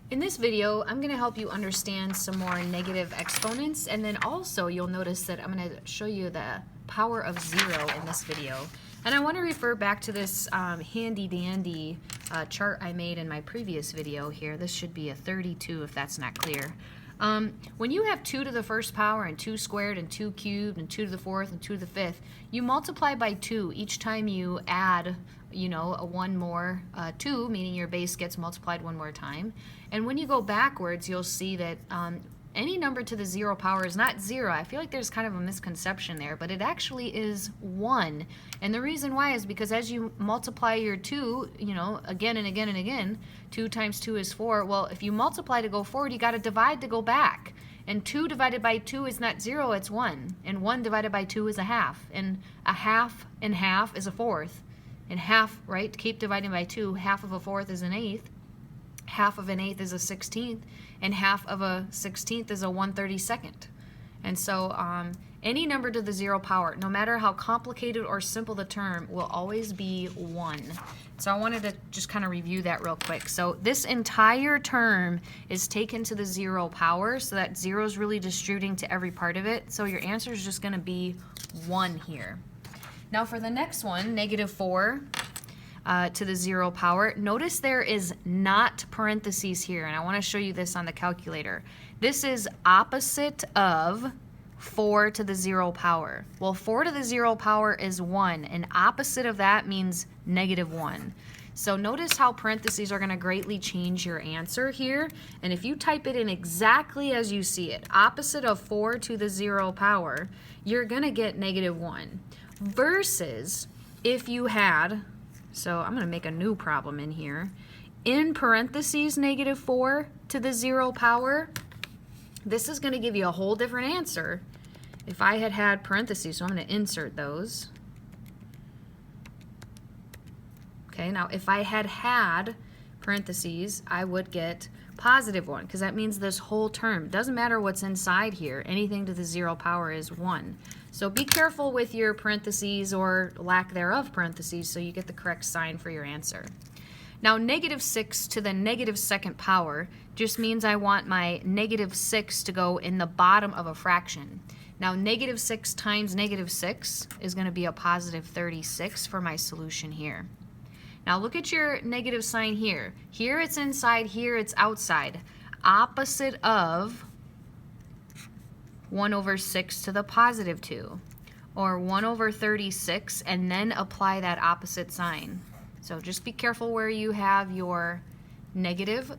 In this video, I'm going to help you understand some more negative exponents, and then also you'll notice that I'm going to show you the power of 0 in this video. And I want to refer back to this handy-dandy chart I made in my previous video here. This should be a 32 if that's not clear. When you have 2 to the first power and 2 squared and 2 cubed and 2 to the fourth and 2 to the fifth, you multiply by 2 each time you add, you know, a one more 2, meaning your base gets multiplied one more time. And when you go backwards, you'll see that any number to the 0 power is not 0. I feel like there's kind of a misconception there, but it actually is 1. And the reason why is because as you multiply your 2, you know, again and again and again, 2 times 2 is 4. Well, if you multiply to go forward, you got to divide to go back. And 2 divided by 2 is not 0, it's 1. And 1 divided by 2 is a half. And a half and half is a fourth. And half, right, keep dividing by 2, half of a fourth is an eighth. Half of an eighth is a 16th, and half of a 16th is a 1/32. And so any number to the 0 power, no matter how complicated or simple the term, will always be 1. So I wanted to just kind of review that real quick. So this entire term is taken to the 0 power, so that 0 is really distributing to every part of it. So your answer is just going to be 1 here. Now for the next one, -4. To the 0 power. Notice there is not parentheses here, and I want to show you this on the calculator. This is opposite of 4 to the 0 power. Well, 4 to the 0 power is 1, and opposite of that means -1. So notice how parentheses are going to greatly change your answer here, and if you type it in exactly as you see it, opposite of 4 to the 0 power, you're going to get -1. Versus if you had, so I'm going to make a new problem in here. In parentheses, -4 to the 0 power, this is going to give you a whole different answer if I had parentheses. So I'm going to insert those. Okay, now if I had parentheses, I would get +1 because that means this whole term. Doesn't matter what's inside here. Anything to the 0 power is 1. So be careful with your parentheses or lack thereof parentheses so you get the correct sign for your answer. Now -6 to the -2nd power just means I want my -6 to go in the bottom of a fraction. Now -6 times -6 is going to be a +36 for my solution here. Now look at your negative sign here. Here it's inside, here it's outside. Opposite of 1/6 to the +2, or 1/36, and then apply that opposite sign. So just be careful where you have your negative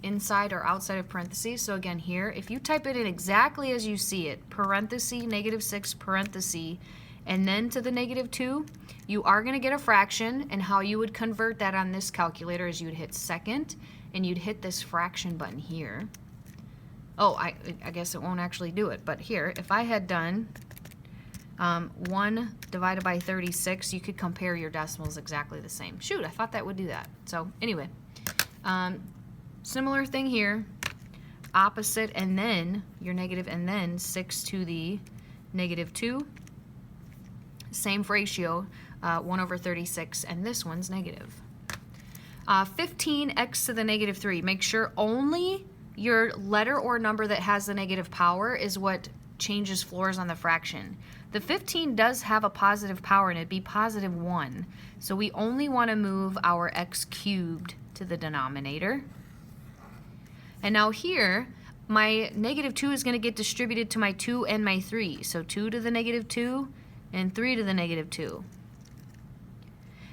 inside or outside of parentheses. So again here, if you type it in exactly as you see it, parenthesis, -6, parenthesis, and then to the -2, you are going to get a fraction, and how you would convert that on this calculator is you'd hit second, and you'd hit this fraction button here. Oh, I guess it won't actually do it, but here, if I had done 1 divided by 36, you could compare your decimals exactly the same. Shoot, I thought that would do that. So anyway, similar thing here, opposite, and then your negative, and then 6 to the -2. Same ratio, 1/36, and this one's negative. 15x to the -3. Make sure only your letter or number that has the negative power is what changes floors on the fraction. The 15 does have a positive power, and it'd be +1. So we only want to move our x cubed to the denominator. And now here, my -2 is going to get distributed to my 2 and my 3. So 2 to the -2 and 3 to the -2.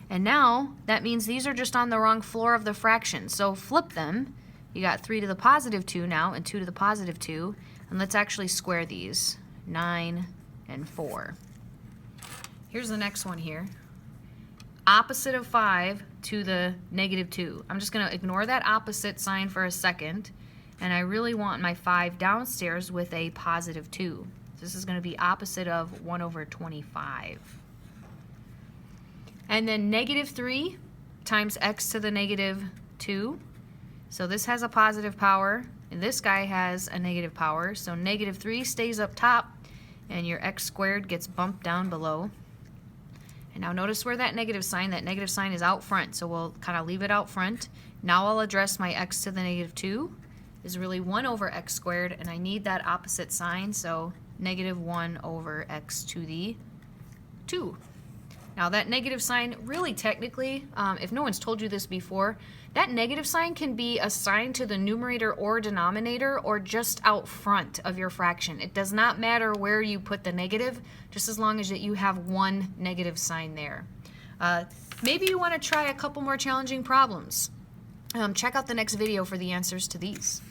And now that means these are just on the wrong floor of the fraction. So flip them. You got 3 to the +2 now and 2 to the +2. And let's actually square these. 9 and 4. Here's the next one here. Opposite of 5 to the -2. I'm just going to ignore that opposite sign for a second. And I really want my 5 downstairs with a +2. This is going to be opposite of 1/25. And then -3 times x to the -2. So this has a positive power, and this guy has a negative power. So -3 stays up top, and your x squared gets bumped down below. And now notice where that negative sign is out front, so we'll kind of leave it out front. Now I'll address my x to the negative 2 is really 1 over x squared, and I need that opposite sign, so negative 1 over x to the 2. Now that negative sign, really technically, if no one's told you this before, that negative sign can be assigned to the numerator or denominator or just out front of your fraction. It does not matter where you put the negative, just as long as that you have one negative sign there. Maybe you want to try a couple more challenging problems. Check out the next video for the answers to these.